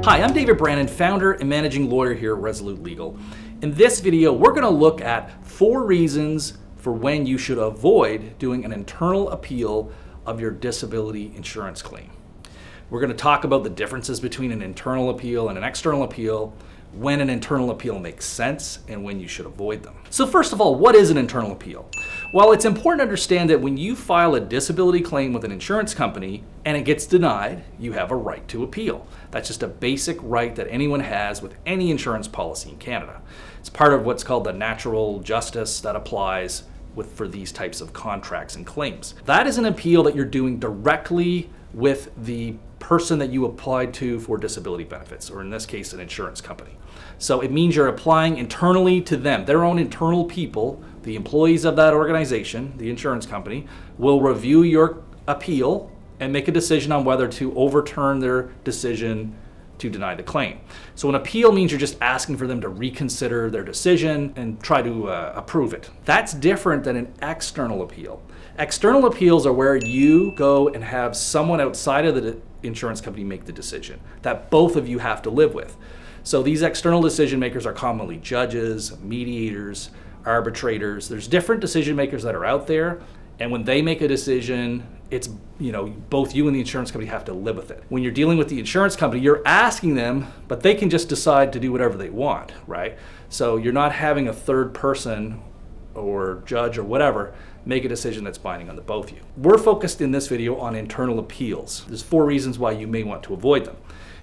Hi, I'm David Brannon, founder and managing lawyer here at Resolute Legal. In this video, we're going to look at 4 reasons for when you should avoid doing an internal appeal of your disability insurance claim. We're going to talk about the differences between an internal appeal and an external appeal, when an internal appeal makes sense, and when you should avoid them. So first of all, what is an internal appeal? Well, it's important to understand that when you file a disability claim with an insurance company and it gets denied, you have a right to appeal. That's just a basic right that anyone has with any insurance policy in Canada. It's part of what's called the natural justice that applies for these types of contracts and claims. That is an appeal that you're doing directly with the person that you applied to for disability benefits, or in this case, an insurance company. So it means you're applying internally to them. Their own internal people, the employees of that organization, the insurance company, will review your appeal and make a decision on whether to overturn their decision to deny the claim. So an appeal means you're just asking for them to reconsider their decision and try to approve it. That's different than an external appeal. External appeals are where you go and have someone outside of the insurance company make the decision that both of you have to live with. So these external decision makers are commonly judges, mediators, arbitrators. There's different decision makers that are out there, and when they make a decision, it's, both you and the insurance company have to live with it. When you're dealing with the insurance company, you're asking them, but they can just decide to do whatever they want, right? So you're not having a third person or judge or whatever make a decision that's binding on the both of you. We're focused in this video on internal appeals. There's 4 reasons why you may want to avoid them.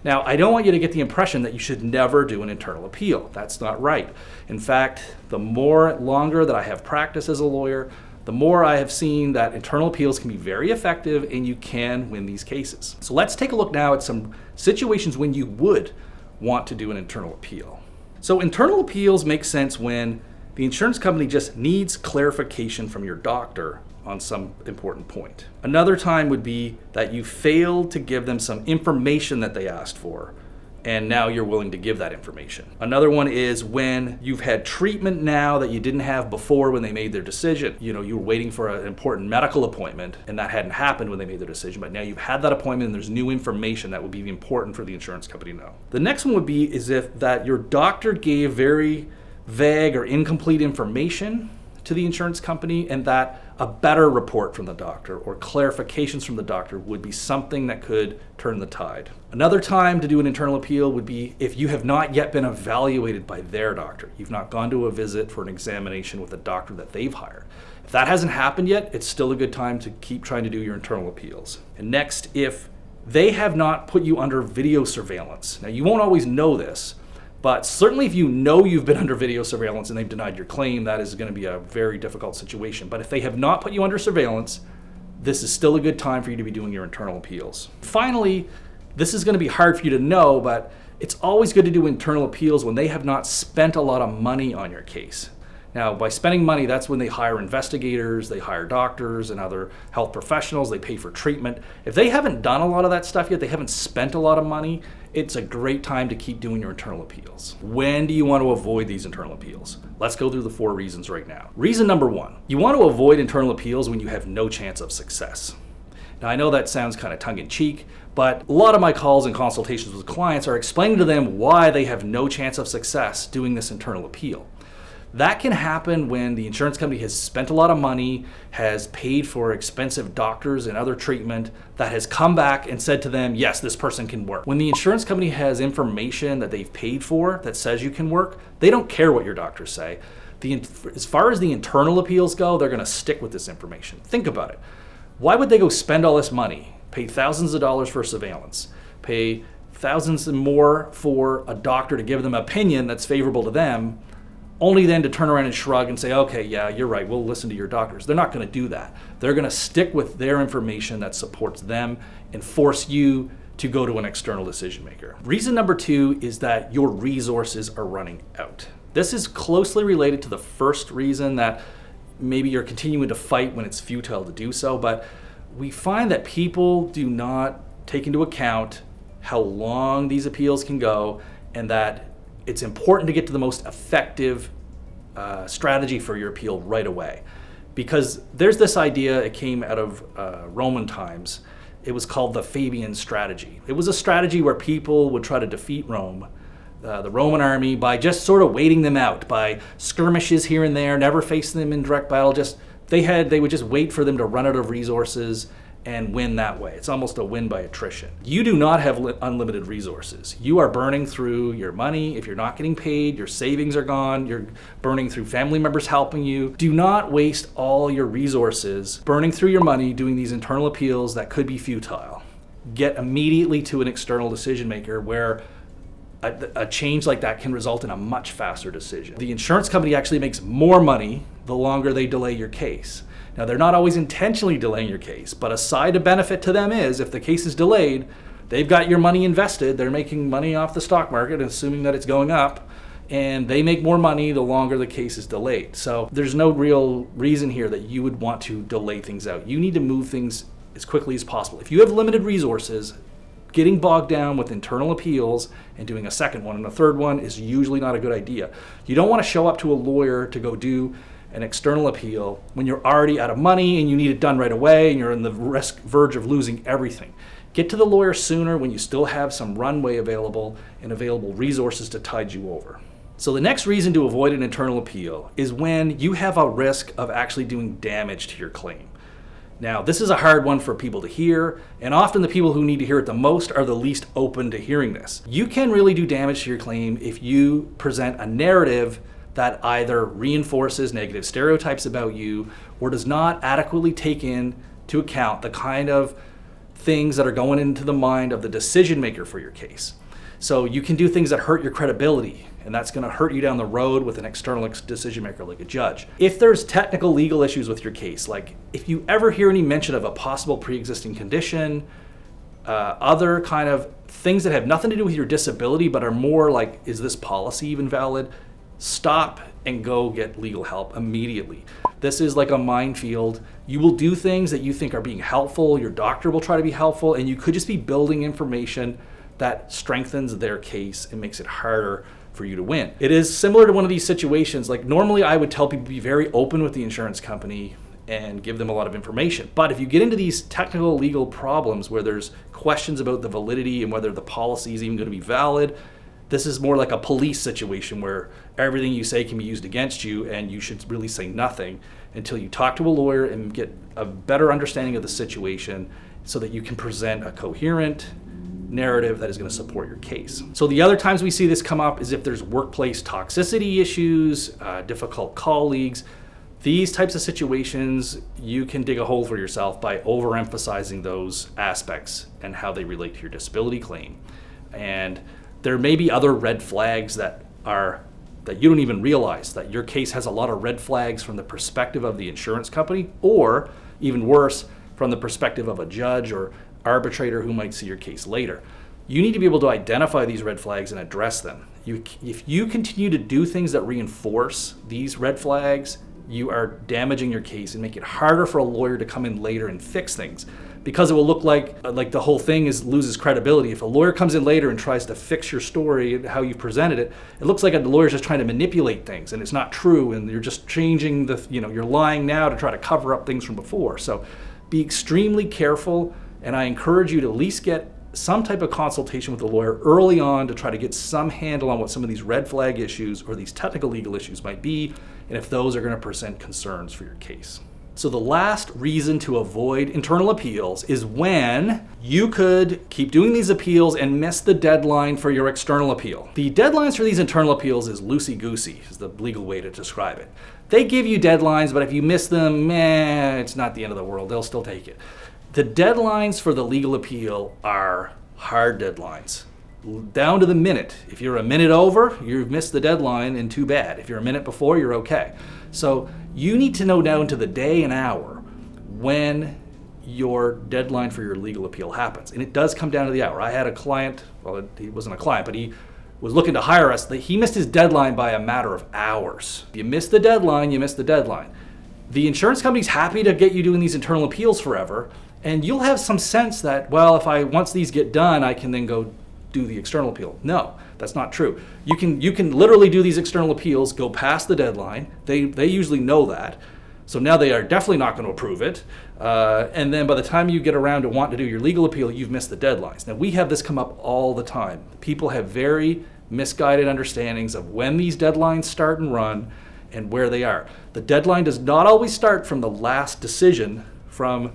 Now, I don't want you to get the impression that you should never do an internal appeal. That's not right. In fact, the longer that I have practiced as a lawyer, the more I have seen that internal appeals can be very effective and you can win these cases. So let's take a look now at some situations when you would want to do an internal appeal. So internal appeals make sense when the insurance company just needs clarification from your doctor on some important point. Another time would be that you failed to give them some information that they asked for, and now you're willing to give that information. Another one is when you've had treatment now that you didn't have before when they made their decision. You were waiting for an important medical appointment and that hadn't happened when they made their decision, but now you've had that appointment and there's new information that would be important for the insurance company to know. The next one would be if your doctor gave very vague or incomplete information to the insurance company, and that a better report from the doctor or clarifications from the doctor would be something that could turn the tide. Another time to do an internal appeal would be if you have not yet been evaluated by their doctor. You've not gone to a visit for an examination with a doctor that they've hired. If that hasn't happened yet, it's still a good time to keep trying to do your internal appeals. And next, if they have not put you under video surveillance. Now, you won't always know this, but certainly if you know you've been under video surveillance and they've denied your claim, that is going to be a very difficult situation. But if they have not put you under surveillance, this is still a good time for you to be doing your internal appeals. Finally, this is going to be hard for you to know, but it's always good to do internal appeals when they have not spent a lot of money on your case. Now, by spending money, that's when they hire investigators, they hire doctors and other health professionals, they pay for treatment. If they haven't done a lot of that stuff yet, they haven't spent a lot of money, it's a great time to keep doing your internal appeals. When do you want to avoid these internal appeals? Let's go through the 4 reasons right now. Reason number 1, you want to avoid internal appeals when you have no chance of success. Now, I know that sounds kind of tongue-in-cheek, but a lot of my calls and consultations with clients are explaining to them why they have no chance of success doing this internal appeal. That can happen when the insurance company has spent a lot of money, has paid for expensive doctors and other treatment, that has come back and said to them, yes, this person can work. When the insurance company has information that they've paid for that says you can work, they don't care what your doctors say. As far as the internal appeals go, they're going to stick with this information. Think about it. Why would they go spend all this money, pay thousands of dollars for surveillance, pay thousands and more for a doctor to give them an opinion that's favorable to them, only then to turn around and shrug and say, okay, yeah, you're right, we'll listen to your doctors? They're not going to do that. They're going to stick with their information that supports them and force you to go to an external decision maker. Reason number 2 is that your resources are running out. This is closely related to the first reason, that maybe you're continuing to fight when it's futile to do so, but we find that people do not take into account how long these appeals can go, and that it's important to get to the most effective strategy for your appeal right away. Because there's this idea, it came out of Roman times, It was called the Fabian strategy. It was a strategy where people would try to defeat Rome, the Roman army, by just sort of waiting them out, by skirmishes here and there, never facing them in direct battle. They would just wait for them to run out of resources and win that way. It's almost a win by attrition. You do not have unlimited resources. You are burning through your money. If you're not getting paid, your savings are gone. You're burning through family members helping you. Do not waste all your resources burning through your money doing these internal appeals that could be futile. Get immediately to an external decision maker where a change like that can result in a much faster decision. The insurance company actually makes more money the longer they delay your case. Now, they're not always intentionally delaying your case, but a side benefit to them is if the case is delayed, they've got your money invested, they're making money off the stock market, assuming that it's going up, and they make more money the longer the case is delayed. So there's no real reason here that you would want to delay things out. You need to move things as quickly as possible. If you have limited resources, getting bogged down with internal appeals and doing a second one and a third one is usually not a good idea. You don't want to show up to a lawyer to go do an external appeal when you're already out of money and you need it done right away and you're on the verge of losing everything. Get to the lawyer sooner when you still have some runway available and available resources to tide you over. So the next reason to avoid an internal appeal is when you have a risk of actually doing damage to your claim. Now, this is a hard one for people to hear, and often the people who need to hear it the most are the least open to hearing this. You can really do damage to your claim if you present a narrative that either reinforces negative stereotypes about you or does not adequately take into account the kind of things that are going into the mind of the decision maker for your case. So you can do things that hurt your credibility, and that's going to hurt you down the road with an external decision maker like a judge. If there's technical legal issues with your case, like if you ever hear any mention of a possible pre-existing condition, other kind of things that have nothing to do with your disability but are more like, is this policy even valid? Stop and go get legal help immediately. This is like a minefield. You will do things that you think are being helpful, your doctor will try to be helpful, and you could just be building information that strengthens their case and makes it harder for you to win. It is similar to one of these situations. Like normally I would tell people to be very open with the insurance company and give them a lot of information. But if you get into these technical legal problems where there's questions about the validity and whether the policy is even going to be valid, this is more like a police situation where everything you say can be used against you and you should really say nothing until you talk to a lawyer and get a better understanding of the situation so that you can present a coherent narrative that is going to support your case. So the other times we see this come up is if there's workplace toxicity issues, difficult colleagues. These types of situations, you can dig a hole for yourself by overemphasizing those aspects and how they relate to your disability claim. And there may be other red flags that you don't even realize, that your case has a lot of red flags from the perspective of the insurance company, or even worse, from the perspective of a judge or arbitrator who might see your case later. You need to be able to identify these red flags and address them. If you continue to do things that reinforce these red flags, you are damaging your case and make it harder for a lawyer to come in later and fix things, because it will look like the whole thing loses credibility. If a lawyer comes in later and tries to fix your story and how you presented it, it looks like a lawyer's just trying to manipulate things and it's not true, and you're just changing you're lying now to try to cover up things from before. So be extremely careful, and I encourage you to at least get some type of consultation with a lawyer early on to try to get some handle on what some of these red flag issues or these technical legal issues might be, and if those are going to present concerns for your case. So the last reason to avoid internal appeals is when you could keep doing these appeals and miss the deadline for your external appeal. The deadlines for these internal appeals is loosey-goosey, is the legal way to describe it. They give you deadlines, but if you miss them, it's not the end of the world. They'll still take it. The deadlines for the legal appeal are hard deadlines, down to the minute. If you're a minute over, you've missed the deadline, and too bad. If you're a minute before, you're okay. So you need to know down to the day and hour when your deadline for your legal appeal happens. And it does come down to the hour. I had a client, well, he wasn't a client, but he was looking to hire us. He missed his deadline by a matter of hours. If you miss the deadline, you miss the deadline. The insurance company's happy to get you doing these internal appeals forever, and you'll have some sense that, well, once these get done, I can then go do the external appeal. No, that's not true. You can literally do these external appeals, go past the deadline. They usually know that, So now they are definitely not going to approve it. And then by the time you get around to wanting to do your legal appeal, you've missed the deadlines. Now, we have this come up all the time. People have very misguided understandings of when these deadlines start and run and where they are. The deadline does not always start from the last decision from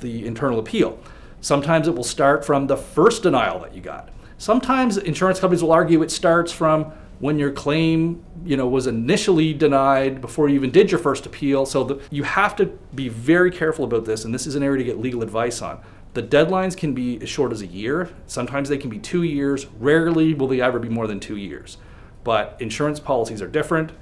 the internal appeal. Sometimes it will start from the first denial that you got. Sometimes insurance companies will argue it starts from when your claim, was initially denied before you even did your first appeal. So you have to be very careful about this, and this is an area to get legal advice on. The deadlines can be as short as a year. Sometimes they can be 2 years. Rarely will they ever be more than 2 years. But insurance policies are different.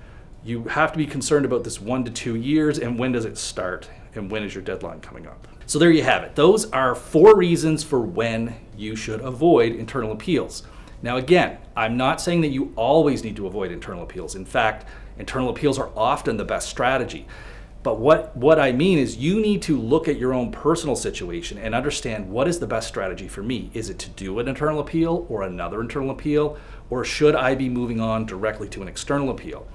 You have to be concerned about this 1 to 2 years, and when does it start, and when is your deadline coming up. So there you have it. Those are 4 reasons for when you should avoid internal appeals. Now again, I'm not saying that you always need to avoid internal appeals. In fact, internal appeals are often the best strategy. But what I mean is you need to look at your own personal situation and understand what is the best strategy for me. Is it to do an internal appeal or another internal appeal? Or should I be moving on directly to an external appeal?